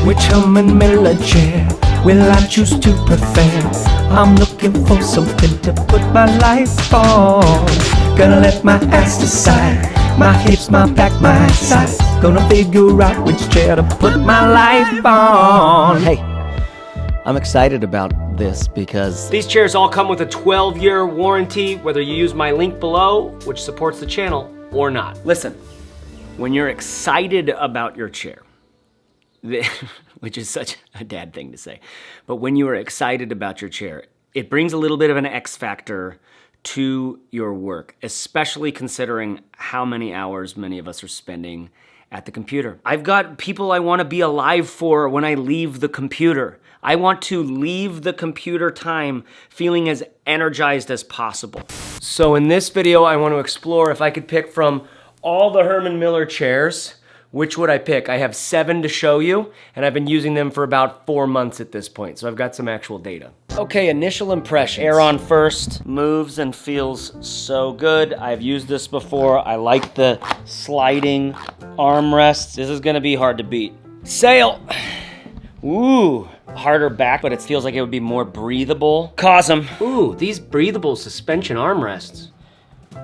Which Herman Miller chair will I choose to prefer? I'm looking for something to put my life on. Gonna let my ass decide, my hips, my back, my sides. Gonna figure out which chair to put my life on. Hey, I'm excited about this because these chairs all come with a 12-year warranty, whether you use my link below, which supports the channel, or not. Listen, when you're excited about your chair, which is such a dad thing to say, but when you are excited about your chair, it brings a little bit of an X factor to your work, especially considering how many hours many of us are spending at the computer. I've got people I want to be alive for when I leave the computer. I want to leave the computer time feeling as energized as possible. So in this video, I want to explore if I could pick from all the Herman Miller chairs, which would I pick? I have 7 to show you, and I've been using them for about 4 months at this point, so I've got some actual data. Okay, initial impressions. Aeron first. Moves and feels so good. I've used this before. I like the sliding armrests. This is gonna be hard to beat. Sayl. Ooh, harder back, but it feels like it would be more breathable. Cosm. Ooh, these breathable suspension armrests.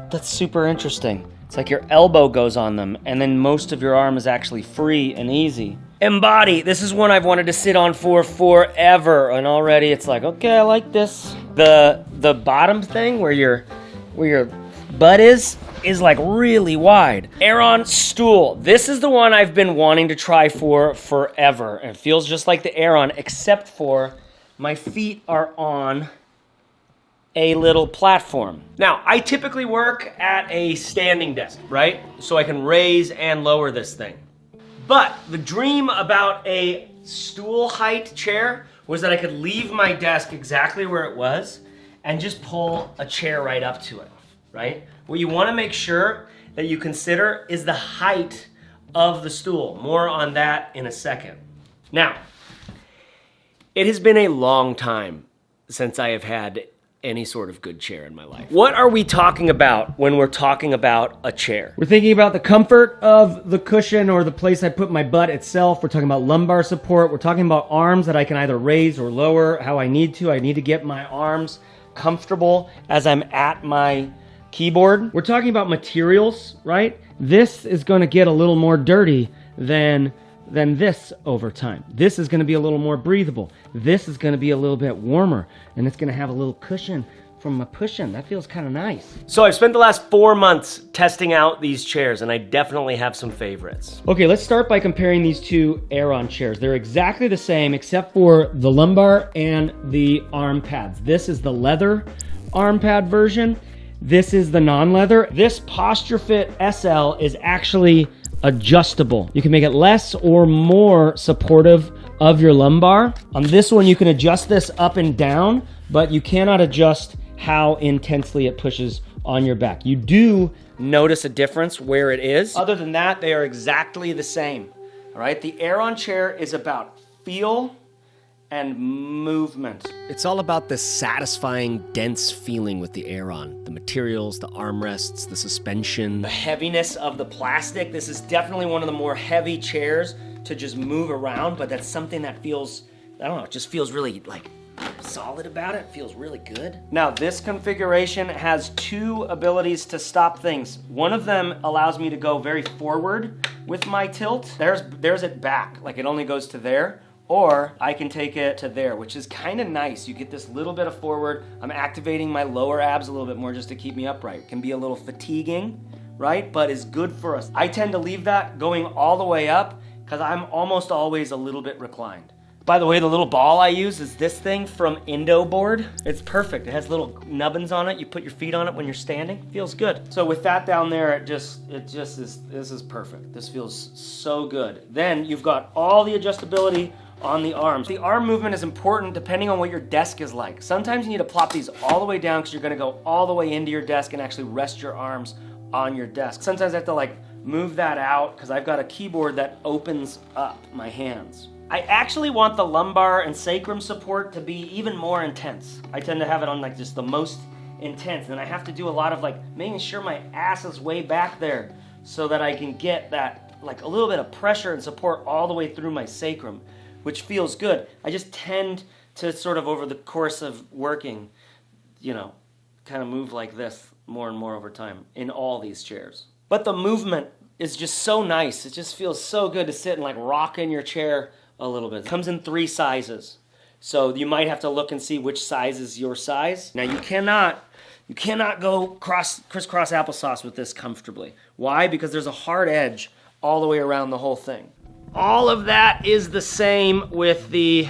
That's super interesting. It's like your elbow goes on them, and then most of your arm is actually free and easy. Embody, this is one I've wanted to sit on for forever, and already it's like, okay, I like this. The bottom thing where your butt is like really wide. Aeron Stool, this is the one I've been wanting to try for forever. It feels just like the Aeron, except for my feet are on a little platform. Now, I typically work at a standing desk, right? So I can raise and lower this thing. But the dream about a stool height chair was that I could leave my desk exactly where it was and just pull a chair right up to it, right? What you wanna make sure that you consider is the height of the stool. More on that in a second. Now, it has been a long time since I have had any sort of good chair in my life. What are we talking about when we're talking about a chair? We're thinking about the comfort of the cushion or the place I put my butt itself. We're talking about lumbar support. We're talking about arms that I can either raise or lower how I need to. I need to get my arms comfortable as I'm at my keyboard. We're talking about materials, right? This is going to get a little more dirty than this over time. This is going to be a little more breathable. This is going to be a little bit warmer, and it's going to have a little cushion from a push-in. That feels kind of nice. So I've spent the last 4 months testing out these chairs, and I definitely have some favorites. Okay, let's start by comparing these two Aeron chairs. They're exactly the same except for the lumbar and the arm pads. This is the leather arm pad version. This is the non-leather. This Posture Fit SL is actually adjustable. You can make it less or more supportive of your lumbar. On this one, you can adjust this up and down, but you cannot adjust how intensely it pushes on your back. You do Notice a difference where it is. Other than that, they are exactly the same. All right, the Aeron chair is about feel and movement. it's all about this satisfying, dense feeling with the Aeron. The materials, the armrests, the suspension. The heaviness of the plastic. This is definitely one of the more heavy chairs to just move around, but that's something that feels, I don't know, it just feels really like solid about it. It feels really good. Now this configuration has 2 abilities to stop things. One of them allows me to go very forward with my tilt. There's it back, like it only goes to there. Or I can take it to there, which is kind of nice. You get this little bit of forward. I'm activating my lower abs a little bit more just to keep me upright. It can be a little fatiguing, right? But is good for us. I tend to leave that going all the way up because I'm almost always a little bit reclined. By the way, the little ball I use is this thing from Indoboard. It's perfect. It has little nubbins on it. You put your feet on it when you're standing. Feels good. So with that down there, it just is, this is perfect. This feels so good. Then you've got all the adjustability on the arms. The arm movement is important depending on what your desk is like. Sometimes you need to plop these all the way down because you're gonna go all the way into your desk and actually rest your arms on your desk. Sometimes I have to like move that out because I've got a keyboard that opens up my hands. I actually want the lumbar and sacrum support to be even more intense. I tend to have it on like just the most intense, and I have to do a lot of like making sure my ass is way back there so that I can get that like a little bit of pressure and support all the way through my sacrum, which feels good. I just tend to sort of over the course of working, kind of move like this more and more over time in all these chairs. But the movement is just so nice. It just feels so good to sit and like rock in your chair a little bit. It comes in 3 sizes. So you might have to look and see which size is your size. Now you cannot go crisscross applesauce with this comfortably. Why? Because there's a hard edge all the way around the whole thing. All of that is the same with the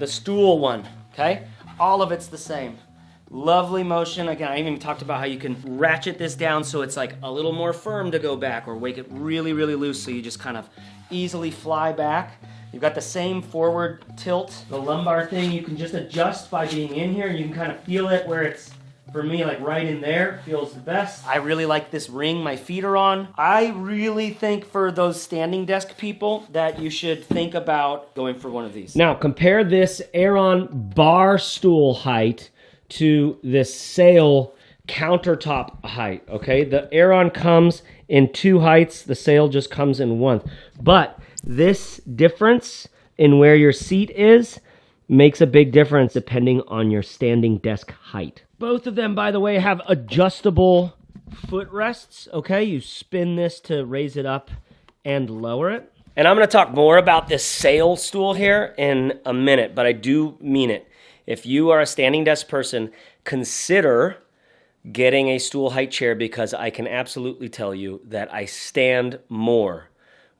stool one, okay? All of it's the same. Lovely motion. Again, I even talked about how you can ratchet this down so it's like a little more firm to go back, or make it really, really loose so you just kind of easily fly back. You've got the same forward tilt. The lumbar thing you can just adjust by being in here, and you can kind of feel it where it's, for me, like right in there, feels the best. I really like this ring my feet are on. I really think for those standing desk people that you should think about going for one of these. Now, compare this Aeron bar stool height to this Sayl countertop height, okay? The Aeron comes in 2 heights, the Sayl just comes in 1. But this difference in where your seat is makes a big difference depending on your standing desk height. Both of them, by the way, have adjustable footrests, okay? You spin this to raise it up and lower it. And I'm going to talk more about this Sayl stool here in a minute, but I do mean it. If you are a standing desk person, consider getting a stool height chair, because I can absolutely tell you that I stand more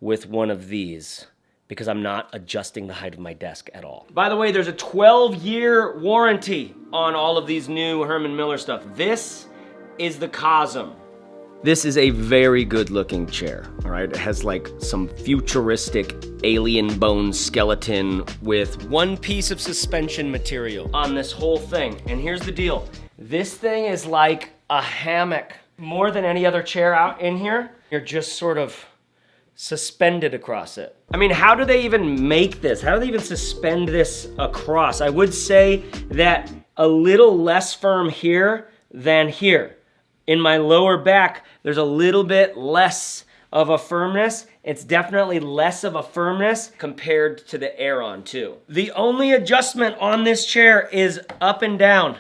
with one of these because I'm not adjusting the height of my desk at all. By the way, there's a 12-year warranty on all of these new Herman Miller stuff. This is the Cosm. This is a very good looking chair, all right? It has like some futuristic alien bone skeleton with 1 piece of suspension material on this whole thing. And here's the deal. This thing is like a hammock. More than any other chair out in here, you're just sort of suspended across it. I mean, how do they even make this? How do they even suspend this across? I would say that a little less firm here than here. In my lower back, there's a little bit less of a firmness. It's definitely less of a firmness compared to the Aeron too. The only adjustment on this chair is up and down.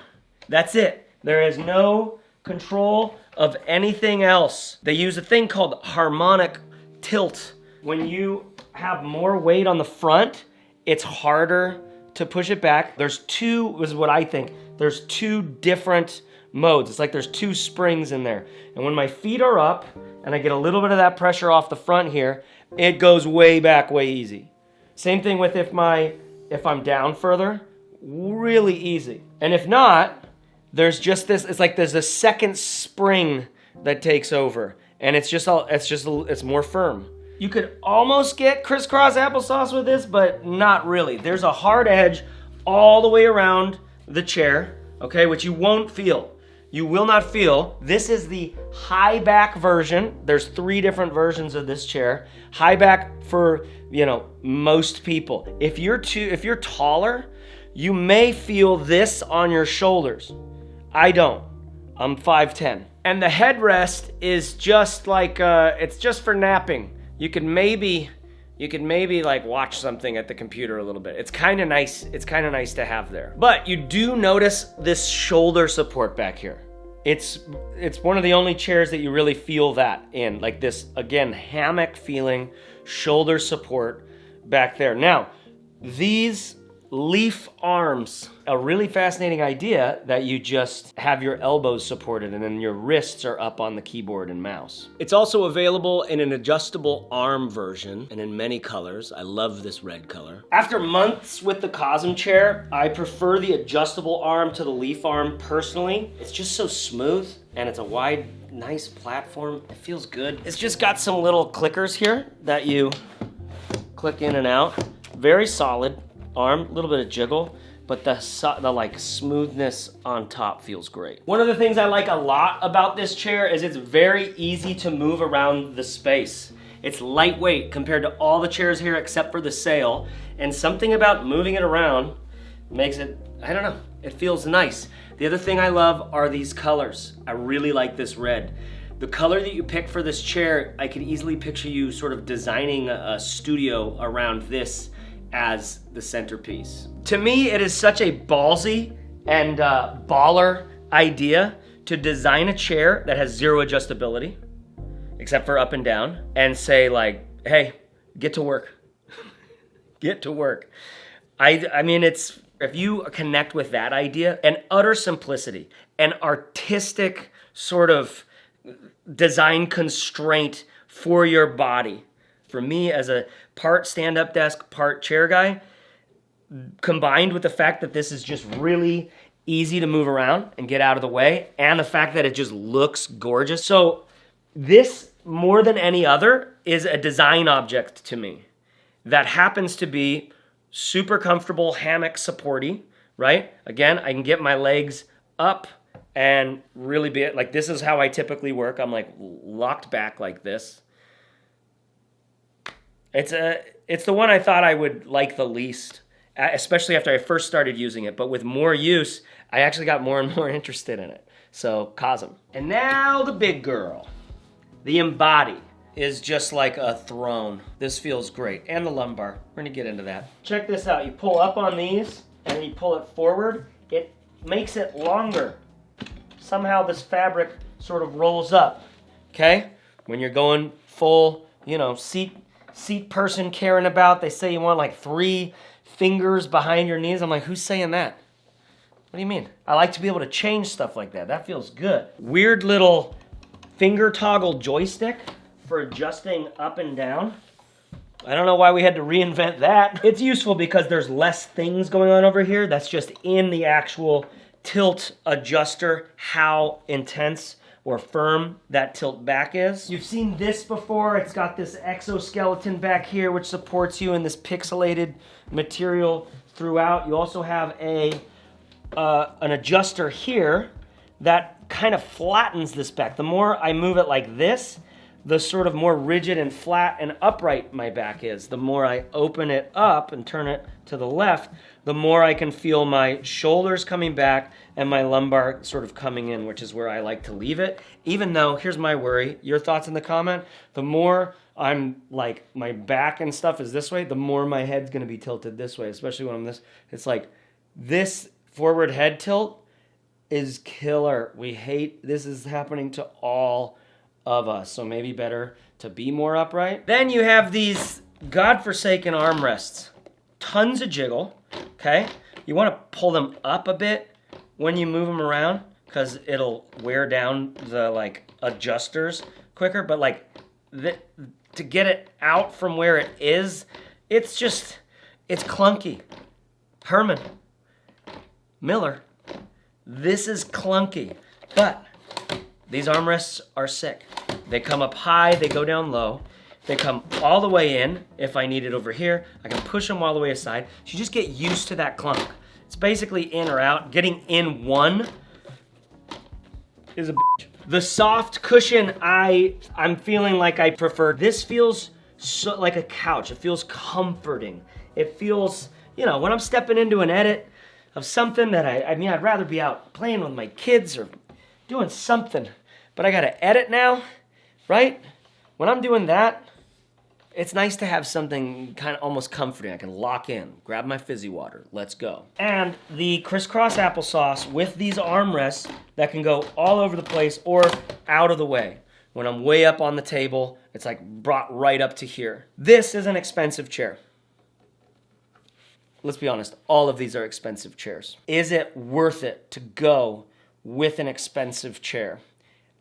That's it. There is no control of anything else. They use a thing called harmonic tilt. When you have more weight on the front, it's harder to push it back. There's 2, is what I think. There's 2 different modes. It's like there's 2 springs in there. And when my feet are up and I get a little bit of that pressure off the front here, it goes way back, way easy. Same thing with if I'm down further, really easy. And if not, there's just this, it's like there's a second spring that takes over, and it's more firm. You could almost get crisscross applesauce with this, but not really. There's a hard edge all the way around the chair, okay, which you won't feel. You will not feel. This is the high back version. There's 3 different versions of this chair. High back for, most people. If you're taller, you may feel this on your shoulders. I don't. I'm 5'10". And the headrest is just like, it's just for napping. You could maybe like watch something at the computer a little bit. It's kind of nice. It's kind of nice to have there. But you do notice this shoulder support back here. It's one of the only chairs that you really feel that in, like this, again, hammock feeling, shoulder support back there. Now, these leaf arms, a really fascinating idea that you just have your elbows supported and then your wrists are up on the keyboard and mouse. It's also available in an adjustable arm version and in many colors. I love this red color. After months with the Cosm chair, I prefer the adjustable arm to the leaf arm personally. It's just so smooth and it's a wide, nice platform. It feels good. It's just got some little clickers here that you click in and out. Very solid arm, a little bit of jiggle, but the like smoothness on top feels great. One of the things I like a lot about this chair is it's very easy to move around the space. It's lightweight compared to all the chairs here except for the Sayl, and something about moving it around makes it, I don't know, it feels nice. The other thing I love are these colors. I really like this red. The color that you pick for this chair, I could easily picture you sort of designing a studio around this as the centerpiece. To me, it is such a ballsy and baller idea to design a chair that has zero adjustability, except for up and down, and say like, hey, get to work. Get to work. I mean, it's, if you connect with that idea, an utter simplicity, an artistic sort of design constraint for your body. For me, as a part stand-up desk, part chair guy, combined with the fact that this is just really easy to move around and get out of the way, and the fact that it just looks gorgeous. So this, more than any other, is a design object to me that happens to be super comfortable, hammock supporty, right? Again, I can get my legs up and really be, like, this is how I typically work. I'm like locked back like this. It's the one I thought I would like the least, especially after I first started using it. But with more use, I actually got more and more interested in it. So, Cosm. And now the big girl. The Embody is just like a throne. This feels great. And the lumbar. We're gonna get into that. Check this out. You pull up on these, and then you pull it forward. It makes it longer. Somehow this fabric sort of rolls up, okay? When you're going full, you know, seat person caring about, they say you want like 3 fingers behind your knees. I'm like, who's saying that? What do you mean? I like to be able to change stuff like that. That feels good. Weird little finger toggle joystick for adjusting up and down. I don't know why we had to reinvent that. It's useful because there's less things going on over here. That's just in the actual tilt adjuster, how intense or firm that tilt back is. You've seen this before. It's got this exoskeleton back here which supports you in this pixelated material throughout. You also have an adjuster here that kind of flattens this back. The more I move it like this, the sort of more rigid and flat and upright my back is. The more I open it up and turn it to the left, the more I can feel my shoulders coming back and my lumbar sort of coming in, which is where I like to leave it. Even though, here's my worry, your thoughts in the comment, the more I'm like, my back and stuff is this way, the more my head's gonna be tilted this way, especially when I'm this. It's like, this forward head tilt is killer. We hate, this is happening to all of us, so maybe better to be more upright. Then you have these godforsaken armrests. Tons of jiggle, okay? You wanna pull them up a bit when you move them around because it'll wear down the like adjusters quicker, but like to get it out from where it is, it's clunky. Herman, Miller, this is clunky, but these armrests are sick. They come up high, they go down low. They come all the way in if I need it over here. I can push them all the way aside. So you just get used to that clunk. It's basically in or out. Getting in one is a bitch. The soft cushion, I'm feeling like I prefer. This feels so, like a couch. It feels comforting. It feels, you know, when I'm stepping into an edit of something that I mean, I'd rather be out playing with my kids or doing something, but I gotta edit now, right? When I'm doing that, it's nice to have something kind of almost comforting. I can lock in, grab my fizzy water, let's go. And the crisscross applesauce with these armrests that can go all over the place or out of the way. When I'm way up on the table, it's like brought right up to here. This is an expensive chair. Let's be honest, all of these are expensive chairs. Is it worth it to go with an expensive chair?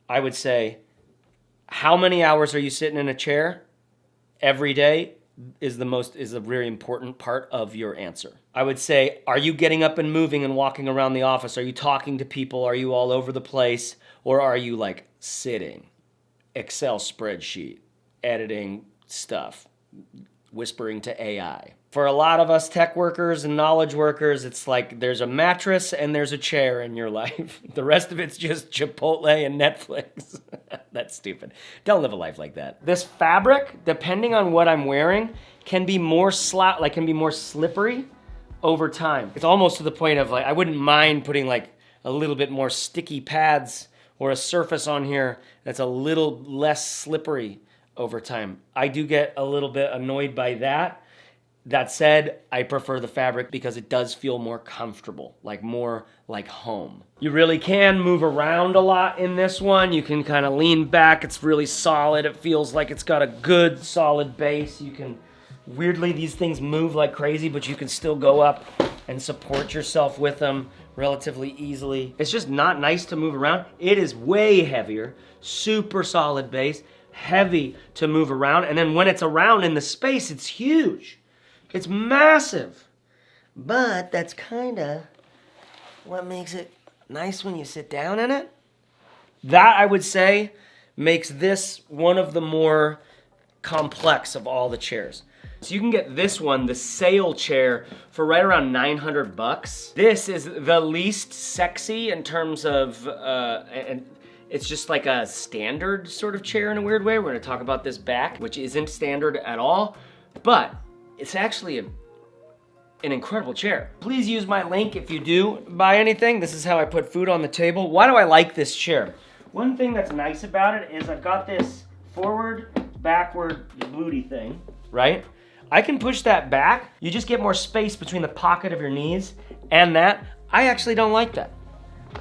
I would say, how many hours are you sitting in a chair every day is a very important part of your answer. I would say, are you getting up and moving and walking around the office? Are you talking to people? Are you all over the place? Or are you like sitting, Excel spreadsheet, editing stuff, whispering to AI? For a lot of us tech workers and knowledge workers, it's like there's a mattress and there's a chair in your life. The rest of it's just Chipotle and Netflix. That's stupid. Don't live a life like that. This fabric, depending on what I'm wearing, can be more slippery over time. It's almost to the point of like, I wouldn't mind putting like a little bit more sticky pads or a surface on here that's a little less slippery over time. I do get a little bit annoyed by that. That said, I prefer the fabric because it does feel more comfortable, like more like home. You really can move around a lot in this one. You can kind of lean back. It's really solid. It feels like it's got a good solid base. You can, weirdly, these things move like crazy, but you can still go up and support yourself with them relatively easily. It's just not nice to move around. It is way heavier, super solid base, heavy to move around. And then when it's around in the space, it's huge. It's massive, but that's kind of what makes it nice when you sit down in it. That, I would say, makes this one of the more complex of all the chairs. So you can get this one, the Sayl chair, for right around $900. This is the least sexy in terms of, and it's just like a standard sort of chair in a weird way. We're gonna talk about this back, which isn't standard at all, but it's actually an incredible chair. Please use my link if you do buy anything. This is how I put food on the table. Why do I like this chair? One thing that's nice about it is I've got this forward, backward booty thing, right? I can push that back. You just get more space between the pocket of your knees and that. I actually don't like that.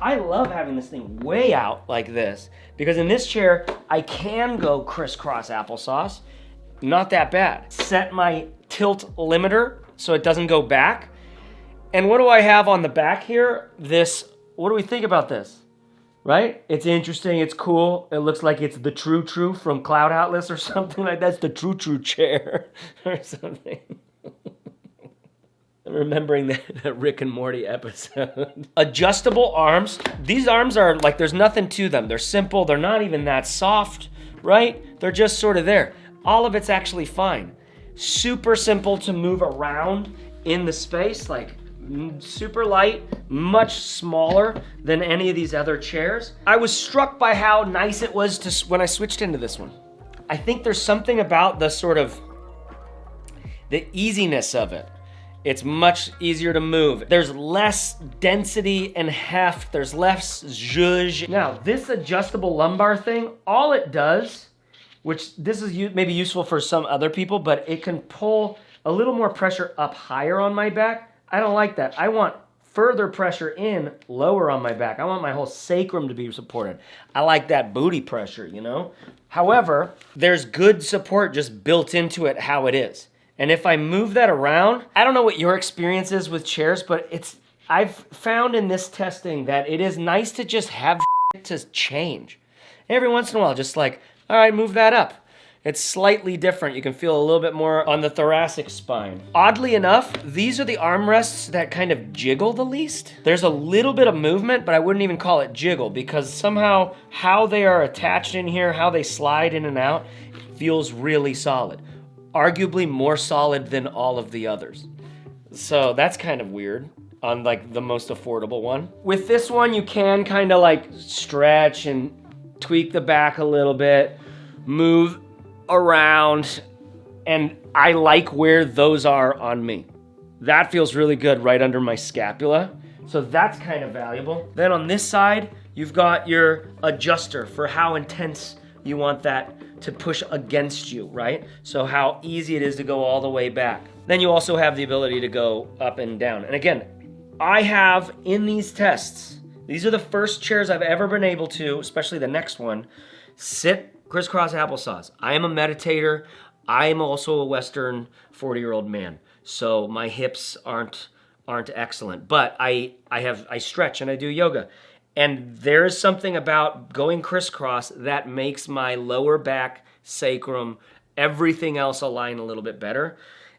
I love having this thing way out like this because in this chair, I can go crisscross applesauce. Not that bad. Set my tilt limiter so it doesn't go back. And what do I have on the back here? This, what do we think about this? Right? It's interesting, it's cool. It looks like it's the True from Cloud Atlas or something like that. It's the True chair or something. I'm remembering that Rick and Morty episode. Adjustable arms. These arms are like, there's nothing to them. They're simple, they're not even that soft, right? They're just sort of there. All of it's actually fine. Super simple to move around in the space, like super light, much smaller than any of these other chairs. I was struck by how nice it was when I switched into this one. I think there's something about the sort of, the easiness of it. It's much easier to move. There's less density and heft, there's less zhuzh. Now, this adjustable lumbar thing, all it does, which this is maybe useful for some other people, but it can pull a little more pressure up higher on my back. I don't like that. I want further pressure in lower on my back. I want my whole sacrum to be supported. I like that booty pressure, you know? However, there's good support just built into it how it is. And if I move that around, I don't know what your experience is with chairs, but I've found in this testing that it is nice to just have to change. Every once in a while, just like, all right, move that up. It's slightly different. You can feel a little bit more on the thoracic spine. Oddly enough, these are the armrests that kind of jiggle the least. There's a little bit of movement, but I wouldn't even call it jiggle because somehow how they are attached in here, how they slide in and out, feels really solid. Arguably more solid than all of the others. So that's kind of weird on like the most affordable one. With this one, you can kind of like stretch and tweak the back a little bit, move around, and I like where those are on me. That feels really good right under my scapula, so that's kind of valuable. Then on this side, you've got your adjuster for how intense you want that to push against you, right? So how easy it is to go all the way back. Then you also have the ability to go up and down. And again, I have in these tests, these are the first chairs I've ever been able to, especially the next one, sit crisscross applesauce. I am a meditator. I am also a Western 40-year-old man. So my hips aren't excellent, but I stretch and I do yoga. And there is something about going crisscross that makes my lower back, sacrum, everything else align a little bit better.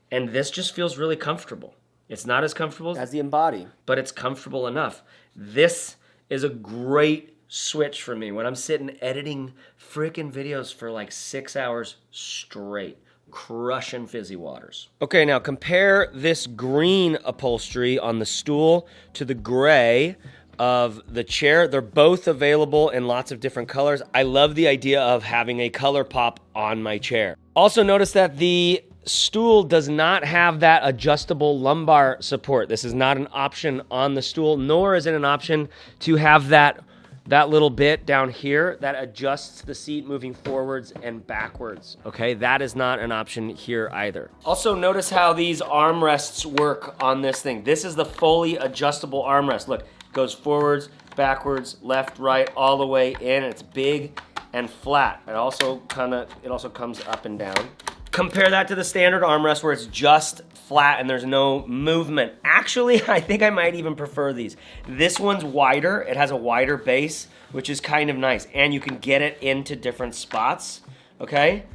And this just feels really comfortable. It's not as comfortable as the Embody, but it's comfortable enough. This is a great switch for me when I'm sitting editing frickin' videos for like 6 hours straight, crushing fizzy waters. Okay, now compare this green upholstery on the stool to the gray of the chair. They're both available in lots of different colors. I love the idea of having a color pop on my chair. Also notice that the stool does not have that adjustable lumbar support. This is not an option on the stool, nor is it an option to have that that little bit down here that adjusts the seat moving forwards and backwards, okay? That is not an option here either. Also, notice how these armrests work on this thing. This is the fully adjustable armrest. Look, it goes forwards, backwards, left, right, all the way in. It's big and flat. It also comes up and down. Compare that to the standard armrest where it's just flat and there's no movement. Actually, I think I might even prefer these. This one's wider. It has a wider base, which is kind of nice. And you can get it into different spots, okay?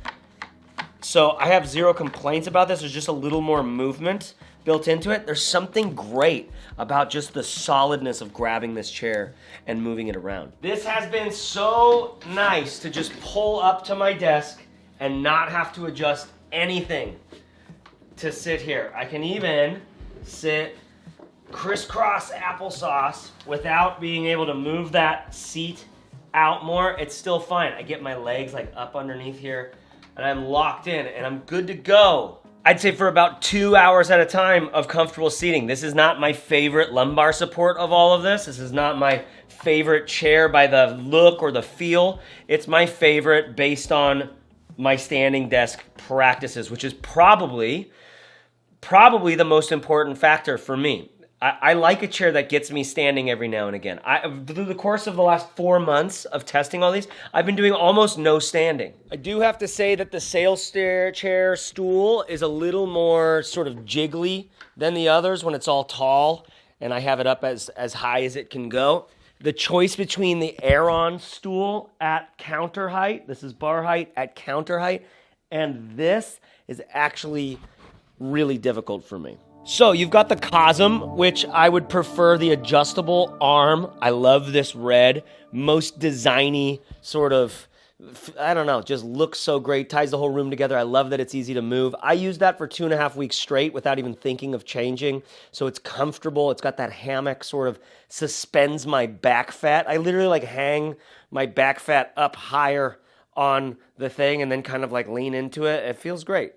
So I have zero complaints about this. There's just a little more movement built into it. There's something great about just the solidness of grabbing this chair and moving it around. This has been so nice to just pull up to my desk and not have to adjust anything to sit here. I can even sit crisscross applesauce without being able to move that seat out more. It's still fine. I get my legs like up underneath here and I'm locked in and I'm good to go. I'd say for about 2 hours at a time of comfortable seating. This is not my favorite lumbar support of all of this. This is not my favorite chair by the look or the feel. It's my favorite based on my standing desk practices, which is probably the most important factor for me. I like a chair that gets me standing every now and again. Through the course of the last 4 months of testing all these, I've been doing almost no standing. I do have to say that the Sayl chair stool is a little more sort of jiggly than the others when it's all tall and I have it up as high as it can go. The choice between the Aeron stool at counter height, this is bar height at counter height, and this is actually really difficult for me. So you've got the Cosm, which I would prefer the adjustable arm. I love this red, most designy sort of, I don't know, just looks so great, ties the whole room together. I love that it's easy to move. I used that for 2.5 weeks straight without even thinking of changing. So it's comfortable. It's got that hammock sort of suspends my back fat. I literally like hang my back fat up higher on the thing and then kind of like lean into it. It feels great.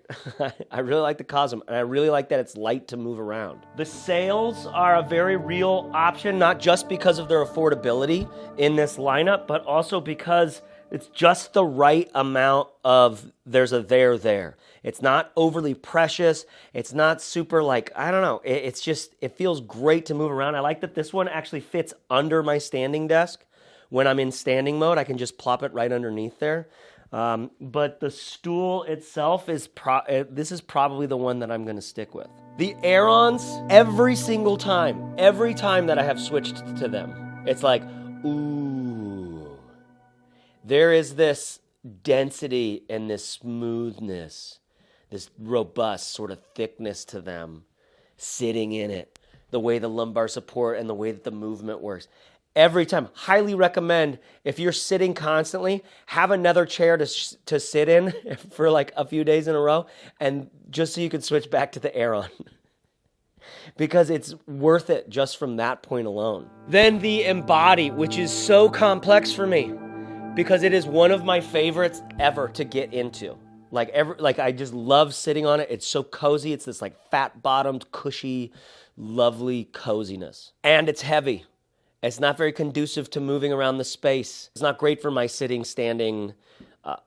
I really like the Cosm and I really like that it's light to move around. The Sayls are a very real option, not just because of their affordability in this lineup, but also because it's just the right amount of there's a there. It's not overly precious. It's not super like, I don't know. It's just, it feels great to move around. I like that this one actually fits under my standing desk. When I'm in standing mode, I can just plop it right underneath there. But the stool itself is, this is probably the one that I'm gonna stick with. The Aerons, every time that I have switched to them, it's like, ooh. There is this density and this smoothness, this robust sort of thickness to them, sitting in it, the way the lumbar support and the way that the movement works. Every time, highly recommend, if you're sitting constantly, have another chair to sit in for like a few days in a row, and just so you can switch back to the Aeron. Because it's worth it just from that point alone. Then the Embody, which is so complex for me, because it is one of my favorites ever to get into. Like I just love sitting on it. It's so cozy. It's this like fat-bottomed, cushy, lovely coziness. And it's heavy. It's not very conducive to moving around the space. It's not great for my sitting, standing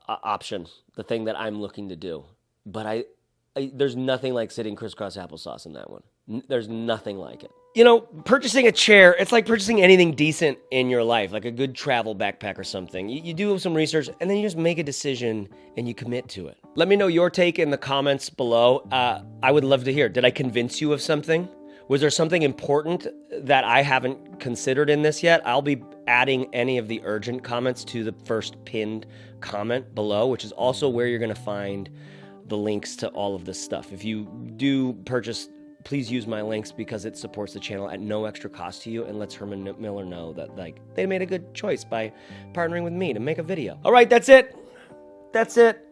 option, the thing that I'm looking to do. But there's nothing like sitting crisscross applesauce in that one. There's nothing like it. You know, purchasing a chair, it's like purchasing anything decent in your life, like a good travel backpack or something. You do some research, and then you just make a decision, and you commit to it. Let me know your take in the comments below. I would love to hear. Did I convince you of something? Was there something important that I haven't considered in this yet? I'll be adding any of the urgent comments to the first pinned comment below, which is also where you're going to find the links to all of this stuff. If you do purchase, please use my links because it supports the channel at no extra cost to you and lets Herman Miller know that like they made a good choice by partnering with me to make a video. All right, that's it. That's it.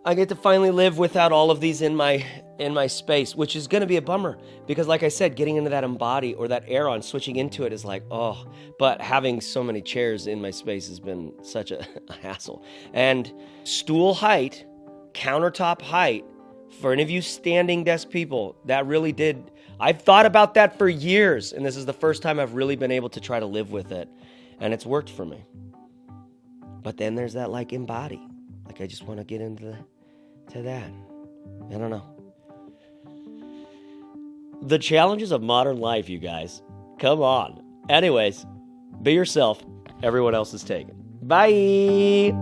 I get to finally live without all of these in my space, which is going to be a bummer because like I said, getting into that Embody or that Aeron, switching into it is like, oh, but having so many chairs in my space has been such a hassle. And stool height, countertop height, for any of you standing desk people, that really did, I've thought about that for years, and this is the first time I've really been able to try to live with it. And it's worked for me. But then there's that like Embody. Like I just want to get into that. I don't know. The challenges of modern life, you guys. Come on. Anyways, be yourself. Everyone else is taken. Bye.